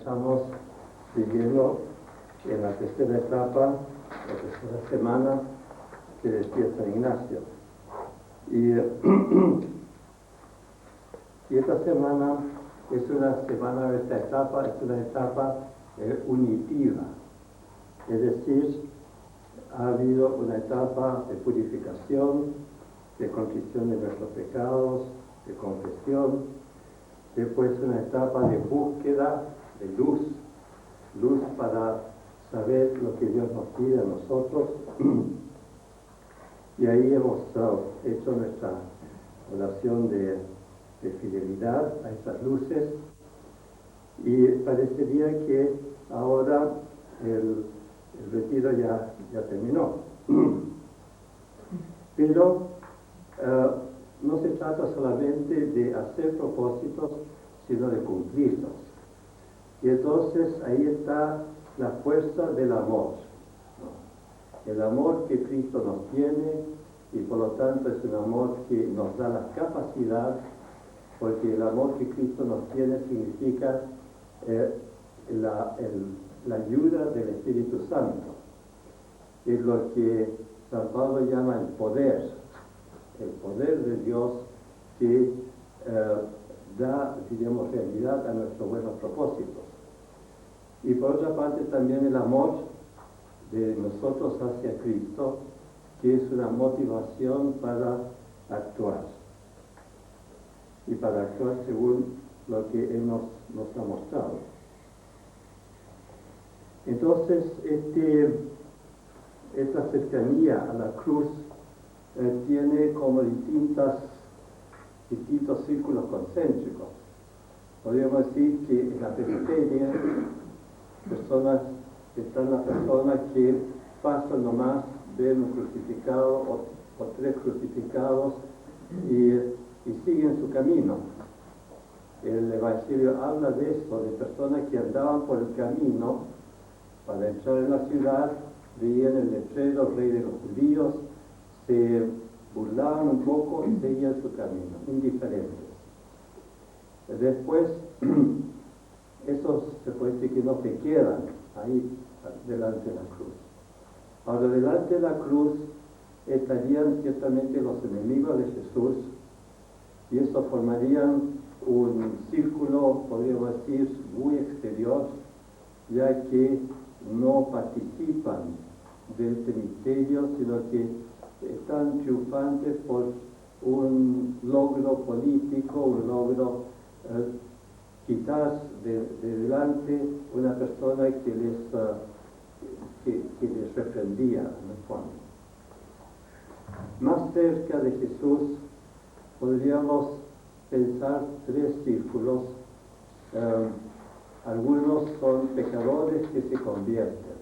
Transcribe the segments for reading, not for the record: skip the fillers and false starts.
estamos viviendo en la tercera etapa, la tercera semana que decía San Ignacio. Y esta semana es una semana, esta etapa es una etapa unitiva. Es decir, ha habido una etapa de purificación, de contrición de nuestros pecados, de confesión, después una etapa de búsqueda de luz para saber lo que Dios nos pide a nosotros. Y ahí hemos hecho nuestra oración de fidelidad a estas luces, y parecería que ahora el retiro ya terminó. Pero no se trata solamente de hacer propósitos, sino de cumplirlos. Y entonces ahí está la fuerza del amor, ¿no? El amor que Cristo nos tiene, y por lo tanto es un amor que nos da la capacidad, porque el amor que Cristo nos tiene significa la ayuda del Espíritu Santo. Es lo que San Pablo llama el poder de Dios que da, diríamos, realidad a nuestros buenos propósitos. Y por otra parte también el amor de nosotros hacia Cristo, que es una motivación para actuar, y para actuar según lo que Él nos ha mostrado. Entonces, esta cercanía a la cruz tiene como distintos círculos concéntricos. Podríamos decir que en la periferia están las personas que pasan nomás, ven un crucificado o tres crucificados y siguen su camino. El Evangelio habla de eso, de personas que andaban por el camino para entrar en la ciudad, veían el letrero Rey de los Judíos, se burlaban un poco y seguían su camino, indiferentes. Después, esos se puede decir que no se quedan ahí delante de la cruz. Ahora, delante de la cruz estarían ciertamente los enemigos de Jesús, y eso formarían un círculo, podríamos decir, muy exterior, ya que no participan de este misterio, sino que están triunfantes por un logro político, un logro quitar de delante una persona que les reprendía en el fondo. Más cerca de Jesús podríamos pensar tres círculos. Algunos son pecadores que se convierten,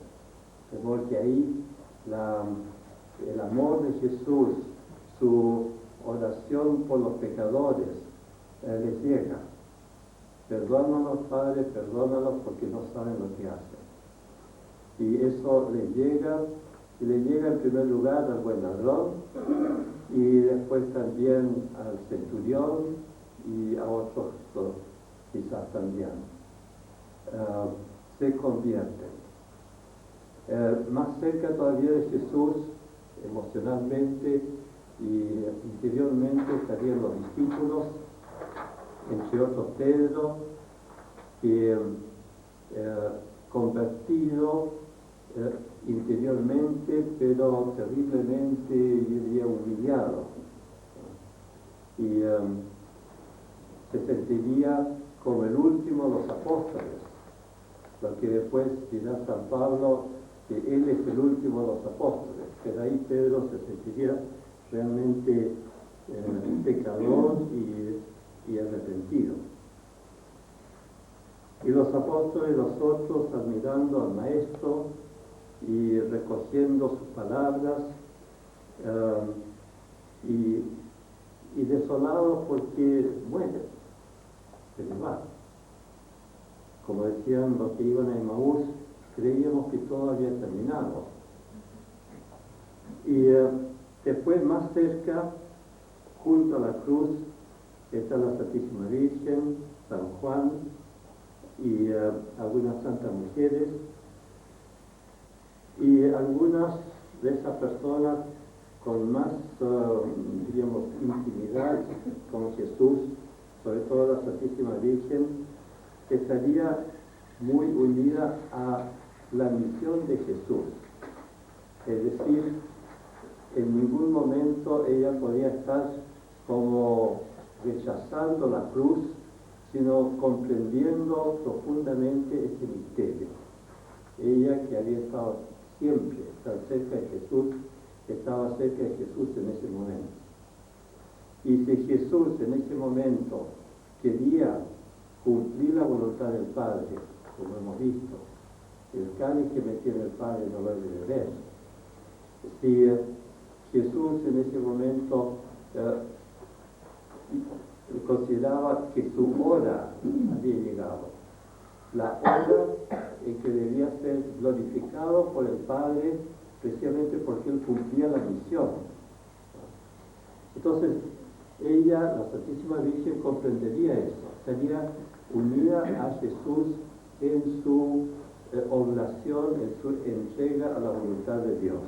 porque ahí el amor de Jesús, su oración por los pecadores, les llega. Perdónanos, Padre, perdónanos porque no saben lo que hacen. Y eso les llega, y le llega en primer lugar al buen ladrón, y después también al centurión y a otros quizás también. Se convierten. Más cerca todavía de Jesús, emocionalmente y interiormente, estarían los discípulos, entre otros Pedro, que convertido interiormente, pero terriblemente, yo diría, humillado, y se sentiría como el último de los apóstoles, lo que después dirá San Pablo, que él es el último de los apóstoles, pero ahí Pedro se sentiría realmente pecador y arrepentido. Y los apóstoles, los otros, admirando al Maestro y recogiendo sus palabras, y desolados porque mueren, se les va. Como decían los que iban a Emaús, creíamos que todo había terminado. Y después, más cerca, junto a la cruz, está la Santísima Virgen, San Juan, y algunas santas mujeres, y algunas de esas personas con más, diríamos, intimidad con Jesús, sobre todo la Santísima Virgen, estaría muy unida a la misión de Jesús. Es decir, en ningún momento ella podía estar como rechazando la cruz, sino comprendiendo profundamente este misterio. Ella, que había estado siempre tan cerca de Jesús, estaba cerca de Jesús en ese momento. Y si Jesús en ese momento quería cumplir la voluntad del Padre, como hemos visto, el cáliz que me tiene el Padre no lo he de beber. Si Jesús en ese momento consideraba que su hora había llegado, la hora en que debía ser glorificado por el Padre, precisamente porque Él cumplía la misión. Entonces, ella, la Santísima Virgen, comprendería eso, estaría unida a Jesús en su oblación, en su entrega a la voluntad de Dios.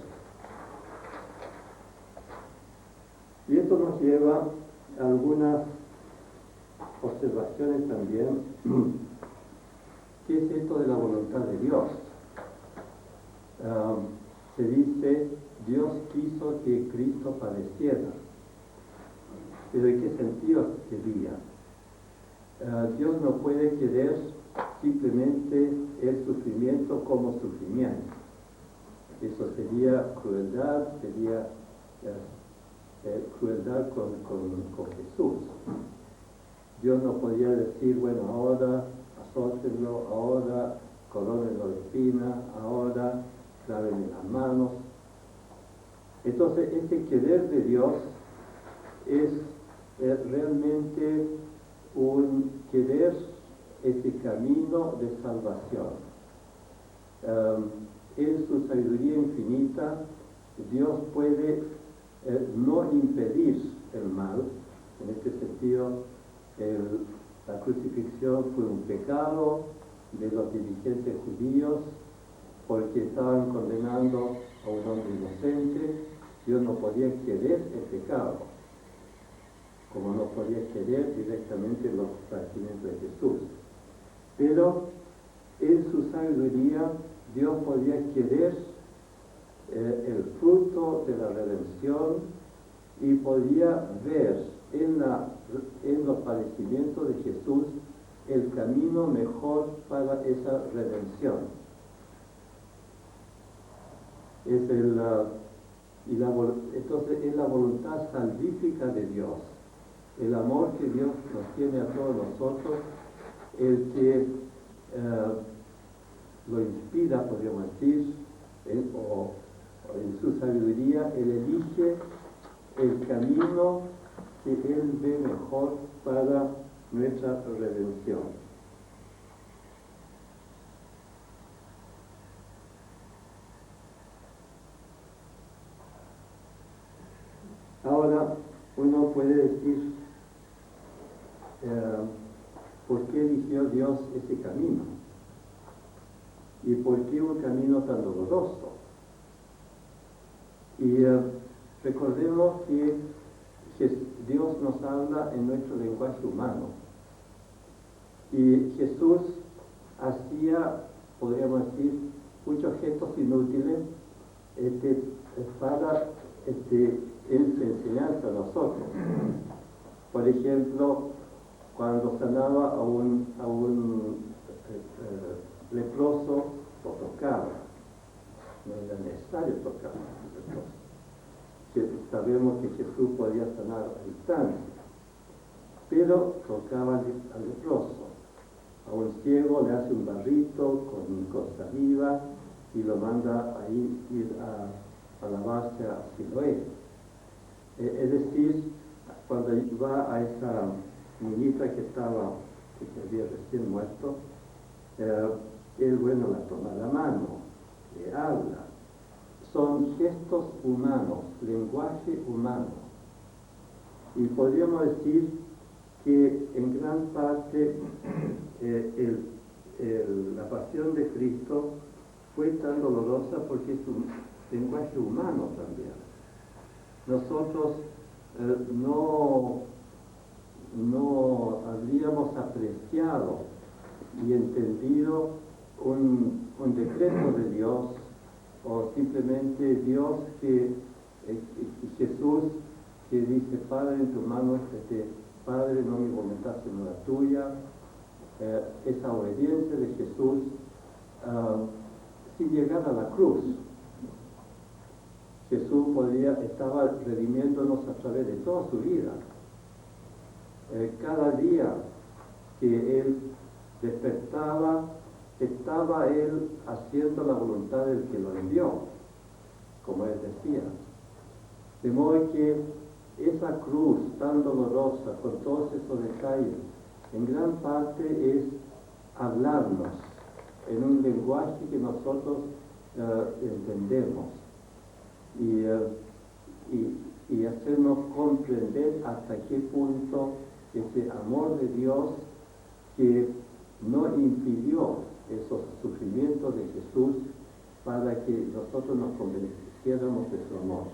Y esto nos lleva a algunas observaciones también. ¿Qué es esto de la voluntad de Dios? Se dice, Dios quiso que Cristo padeciera. ¿Pero en qué sentido sería? Dios no puede querer simplemente el sufrimiento como sufrimiento. Eso sería crueldad, sería crueldad con Jesús. Dios no podía decir, bueno, ahora azótenlo, ahora corónenlo de espina, ahora clávenle las manos. Entonces, este querer de Dios es realmente un querer este camino de salvación. En su sabiduría infinita, Dios puede no impedir el mal. En este sentido, la crucifixión fue un pecado de los dirigentes judíos porque estaban condenando a un hombre inocente. Dios no podía querer el pecado, como no podía querer directamente los padecimientos de Jesús. Pero en su sabiduría, Dios podía querer el fruto de la redención y podía ver en los padecimientos de Jesús el camino mejor para esa redención. Entonces es la voluntad salvífica de Dios, el amor que Dios nos tiene a todos nosotros, el que lo inspira, podríamos decir, o en su sabiduría, Él elige el camino que Él ve mejor para nuestra redención. Ahora, uno puede decir, ¿por qué eligió Dios ese camino? ¿Y por qué un camino tan doloroso? Y recordemos que Dios nos habla en nuestro lenguaje humano. Y Jesús hacía, podríamos decir, muchos gestos inútiles para enseñanza a nosotros. Por ejemplo, cuando sanaba a un leproso, lo tocaba. No era necesario tocar al leproso. Sabemos que Jesús podía sanar a distancia, pero tocaba al leproso. A un ciego le hace un barrito con saliva y lo manda a ir a lavarse a Siloé. Es decir, cuando va a esa niñita que había recién muerto, él, bueno, la toma la mano, le habla. Son gestos humanos, lenguaje humano. Y podríamos decir que en gran parte la pasión de Cristo fue tan dolorosa porque es un lenguaje humano también. Nosotros no habríamos apreciado y entendido un decreto de Dios, o simplemente Dios Jesús que dice: Padre, en tus manos, Padre, no mi voluntad sino la tuya. Esa obediencia de Jesús sin llegar a la cruz. Jesús estaba redimiéndonos a través de toda su vida. Cada día que Él despertaba, estaba Él haciendo la voluntad del que lo envió, como Él decía. De modo que esa cruz tan dolorosa, con todos esos detalles, en gran parte es hablarnos en un lenguaje que nosotros entendemos y hacernos comprender hasta qué punto ese amor de Dios, que no impidió esos sufrimientos de Jesús para que nosotros nos convenciéramos de su amor.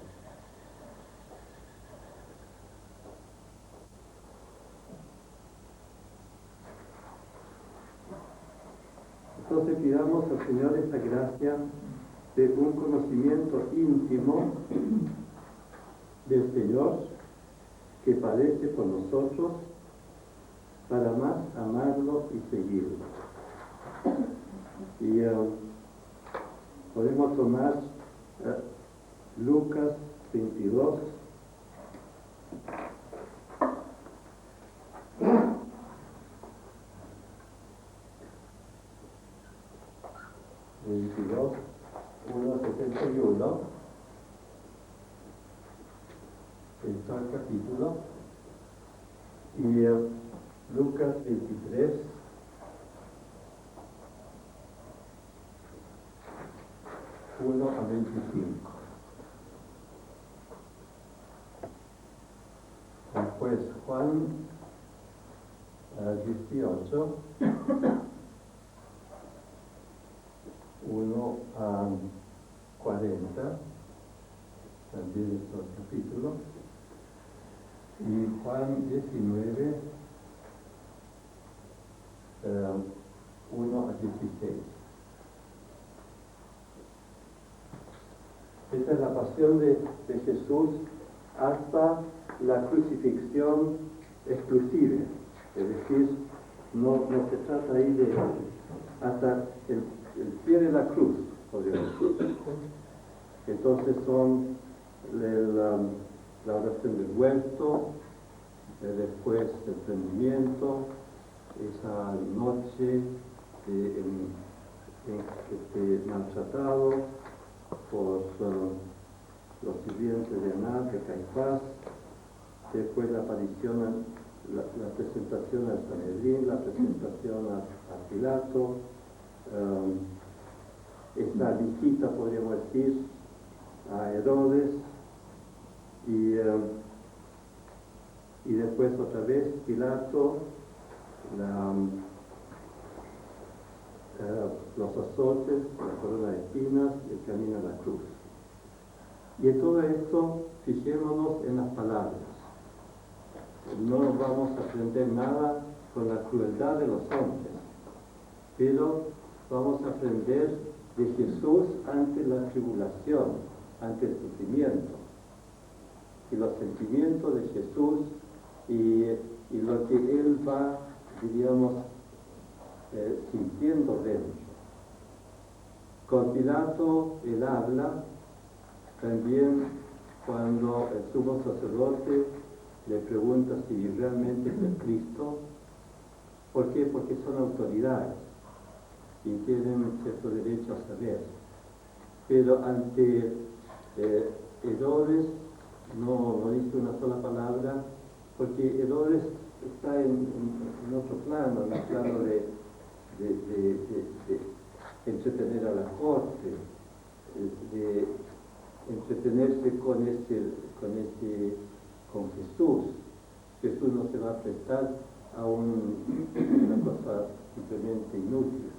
Entonces pidamos al Señor esta gracia de un conocimiento íntimo del Señor, que padece por nosotros, para más amarlo y seguirlo. Y podemos tomar Lucas 22. ...22, 1:71, está el capítulo, y Lucas 23, 1-25. Después Juan 18, 1-40, también estos capítulos, y Juan 19, 1-16. Esta es la pasión de Jesús hasta la crucifixión exclusiva, es decir, no se trata ahí de hasta el pie de la cruz, podríamos decir. Entonces son la oración del huerto, después el prendimiento, esa noche maltratado por los sirvientes de Anás, de Caifás, después la aparición, la presentación al Sanedrín, la presentación a Pilato, esta visita, podríamos decir, a Herodes, y después otra vez Pilato, los azotes, la corona de espinas, el camino a la cruz. Y en todo esto, fijémonos en las palabras. No vamos a aprender nada con la crueldad de los hombres, pero vamos a aprender de Jesús ante la tribulación, ante el sufrimiento, y los sentimientos de Jesús y lo que Él va, diríamos, sintiendo dentro. Con Pilato Él habla también cuando el sumo sacerdote le pregunta si realmente es el Cristo. ¿Por qué? Porque son autoridades y tienen cierto derecho a saber. Pero ante Herodes no dice una sola palabra, porque Herodes está en otro plano, en el plano de entretener a la corte, de entretenerse con Jesús. Jesús no se va a prestar a una cosa simplemente inútil.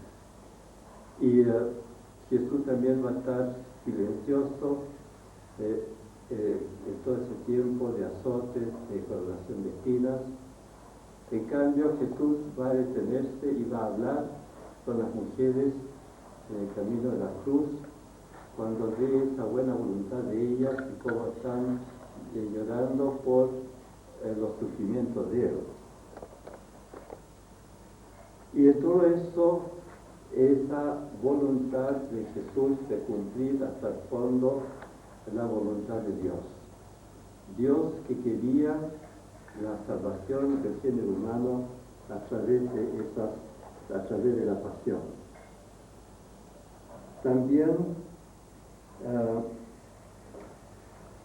Y Jesús también va a estar silencioso en todo ese tiempo de azotes, de coronación de espinas. En cambio, Jesús va a detenerse y va a hablar con las mujeres en el camino de la cruz, cuando ve esa buena voluntad de ellas y cómo están llorando por los sufrimientos de Él. Y de todo eso, esa voluntad de Jesús de cumplir hasta el fondo la voluntad de Dios. Dios que quería la salvación del género humano a través de la pasión. También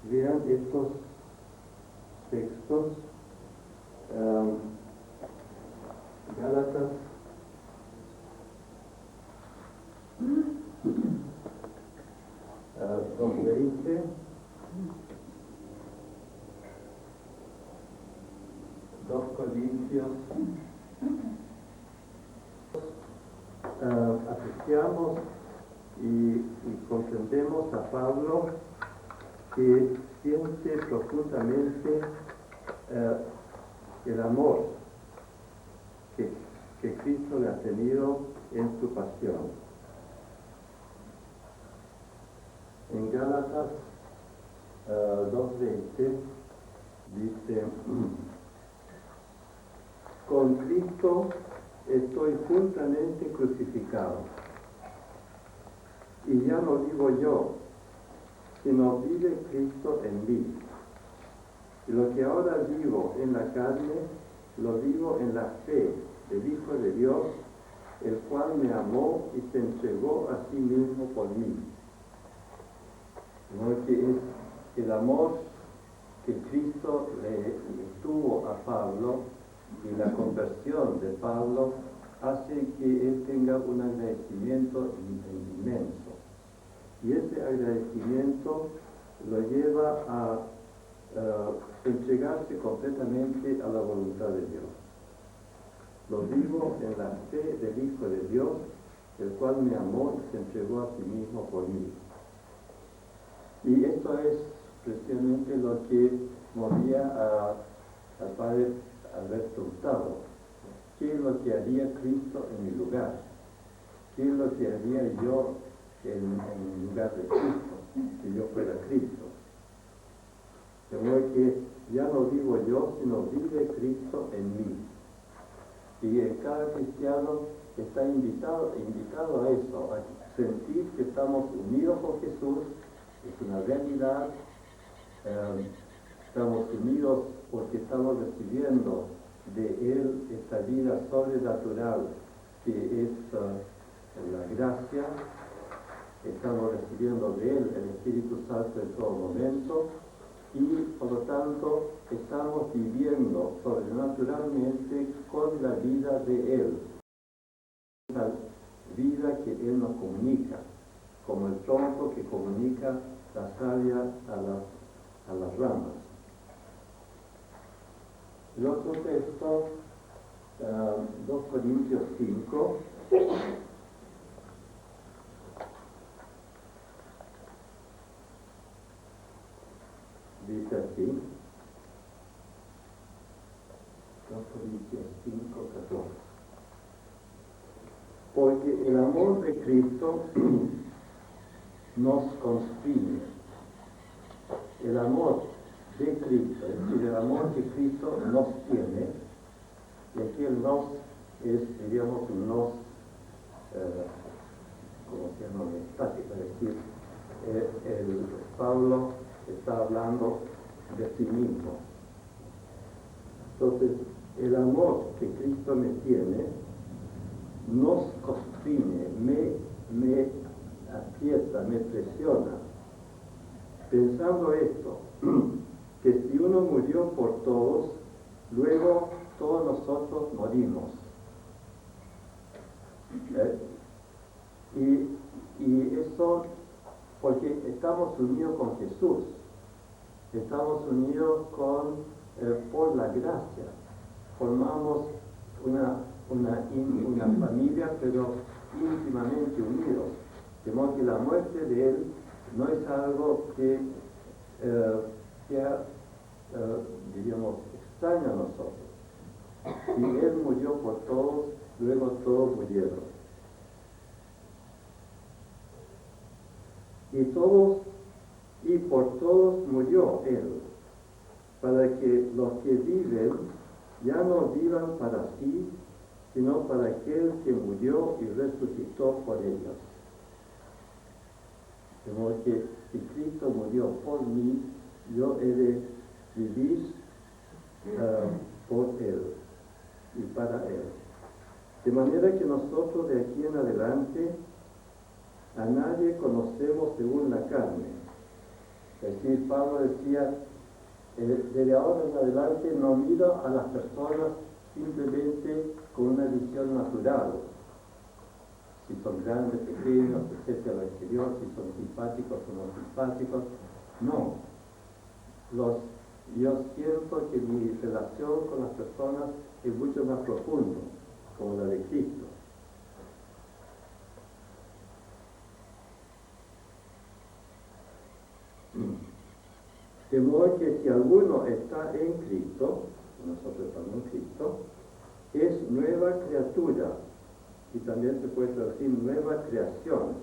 vean estos textos, Gálatas 2:20, Corintios. Apreciamos y comprendemos a Pablo, que siente profundamente el amor que Cristo le ha tenido en su pasión. En Gálatas 2:20 dice: con Cristo estoy juntamente crucificado, y ya no vivo yo, sino vive Cristo en mí. Y lo que ahora vivo en la carne, lo vivo en la fe del Hijo de Dios, el cual me amó y se entregó a sí mismo por mí. ¿No? Que es el amor que Cristo le tuvo a Pablo, y la conversión de Pablo hace que él tenga un agradecimiento inmenso. Y ese agradecimiento lo lleva a entregarse completamente a la voluntad de Dios. Lo vivo en la fe del Hijo de Dios, el cual me amó y se entregó a sí mismo por mí. Y esto es precisamente lo que movía al padre Alberto Hurtado. ¿Qué es lo que haría Cristo en mi lugar? ¿Qué es lo que haría yo en lugar de Cristo, si yo fuera Cristo? De modo que ya no vivo yo, sino vive Cristo en mí. Y cada cristiano está invitado a eso, a sentir que estamos unidos con Jesús. Es una realidad. Estamos unidos porque estamos recibiendo de Él esta vida sobrenatural que es la gracia. Estamos recibiendo de Él el Espíritu Santo en todo momento, y por lo tanto estamos viviendo sobrenaturalmente con la vida de Él, la vida que Él nos comunica, como el tronco que comunica la savia a las ramas. El otro texto, 2 Corintios 5, dice así, 2 Corintios 5, 14. Porque el amor de Cristo nos constriñe. El amor de Cristo, es decir, el amor que Cristo nos tiene, y aquí el nos es, diríamos, un nos, como se llama, estático, es decir, Pablo está hablando de sí mismo. Entonces, el amor que Cristo me tiene nos constriñe, me aprieta, me presiona, pensando esto, que si uno murió por todos, luego todos nosotros morimos. Y eso porque estamos unidos con Jesús, estamos unidos por la gracia, formamos una familia, pero íntimamente unidos. De modo que la muerte de él no es algo que sea, diríamos, extraño a nosotros. Y él murió por todos, luego todos murieron. Y por todos murió él, para que los que viven ya no vivan para sí, sino para aquel que murió y resucitó por ellos. De modo que si Cristo murió por mí, yo he de vivir por Él y para Él. De manera que nosotros de aquí en adelante a nadie conocemos según la carne. Es decir, Pablo decía, desde ahora en adelante no miro a las personas simplemente con una visión natural. Si son grandes, pequeños, etcétera, al exterior, si son simpáticos o no simpáticos. No. Yo siento que mi relación con las personas es mucho más profundo, como la de Cristo. De modo que si alguno está en Cristo, nosotros estamos en Cristo, es nueva criatura, y también se puede traducir nueva creación.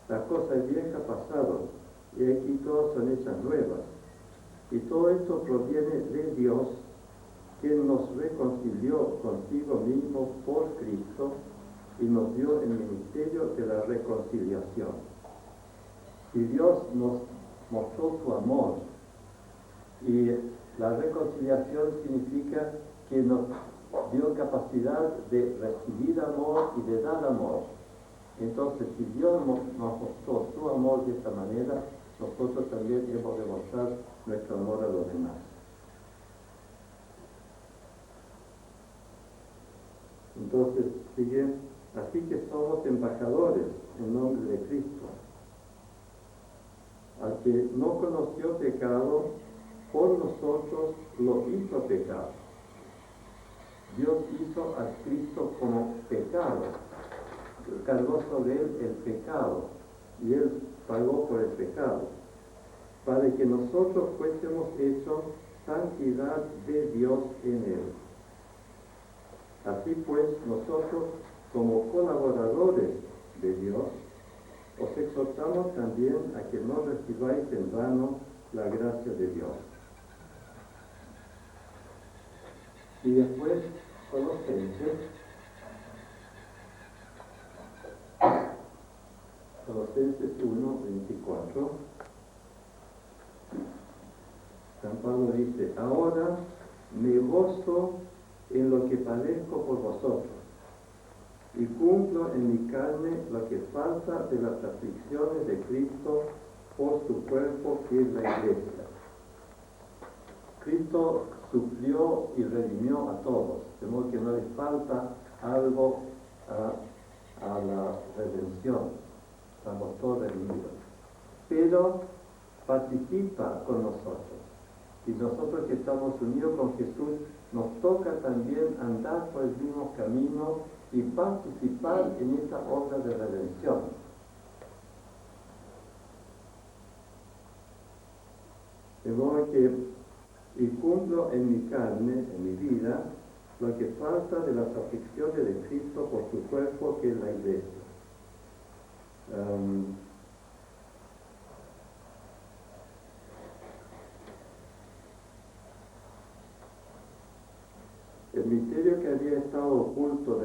Las cosas viejas pasaron, y aquí todas son hechas nuevas. Y todo esto proviene de Dios, quien nos reconcilió consigo mismo por Cristo y nos dio el ministerio de la reconciliación. Y Dios nos mostró su amor, y la reconciliación significa que nos dio capacidad de recibir amor y de dar amor. Entonces, si Dios nos mostró su amor de esta manera, nosotros también hemos de mostrar nuestro amor a los demás. Entonces, sigue, así que somos embajadores en nombre de Cristo. Al que no conoció pecado, por nosotros lo hizo pecado. Dios hizo a Cristo como pecado, cargó sobre él el pecado, y él pagó por el pecado, para que nosotros fuésemos hechos santidad de Dios en él. Así pues, nosotros, como colaboradores de Dios, os exhortamos también a que no recibáis en vano la gracia de Dios. Y después, Colosenses 1:24, San Pablo dice, ahora me gozo en lo que padezco por vosotros, y cumplo en mi carne lo que falta de las aflicciones de Cristo por su cuerpo, que es la Iglesia. Cristo suplió y redimió a todos, de modo que no les falta algo a la redención. Estamos todos redimidos. Pero participa con nosotros. Y nosotros que estamos unidos con Jesús, nos toca también andar por el mismo camino y participar en esta obra de redención. De modo que y cumplo en mi carne, en mi vida, lo que falta de las aflicciones de Cristo por su cuerpo, que es la Iglesia. El misterio que había estado oculto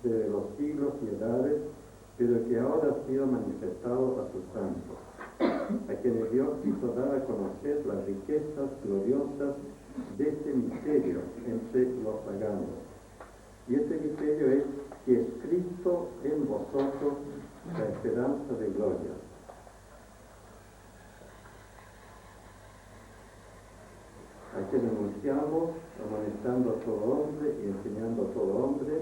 desde los siglos y edades, pero que ahora ha sido manifestado a sus santos, a quienes Dios quiso dar a conocer las riquezas gloriosas de este misterio entre los paganos. Y este misterio es que es Cristo en vosotros, la esperanza de gloria. A quien anunciamos, amonestando a todo hombre y enseñando a todo hombre,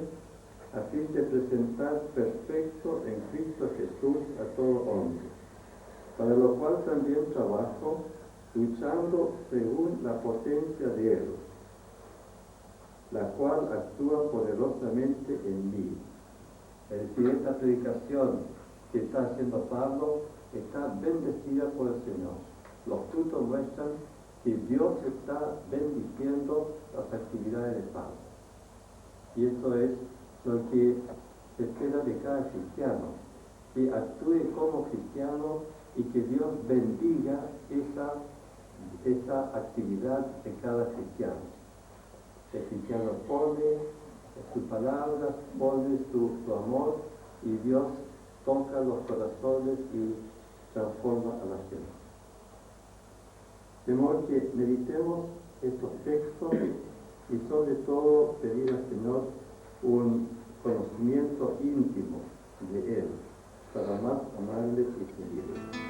a fin de presentar perfecto en Cristo Jesús a todo hombre, para lo cual también trabajo, luchando según la potencia de Él, la cual actúa poderosamente en mí. Es decir, esta predicación que está haciendo Pablo está bendecida por el Señor. Los frutos muestran que Dios está bendiciendo las actividades de Pablo. Y eso es lo que se espera de cada cristiano, que actúe como cristiano y que Dios bendiga esa actividad de cada cristiano. El cristiano pone su palabra, pone su amor, y Dios toca los corazones y transforma a la gente. De modo que meditemos estos textos y sobre todo pedir al Señor un conocimiento íntimo de Él para más amarle y seguirle.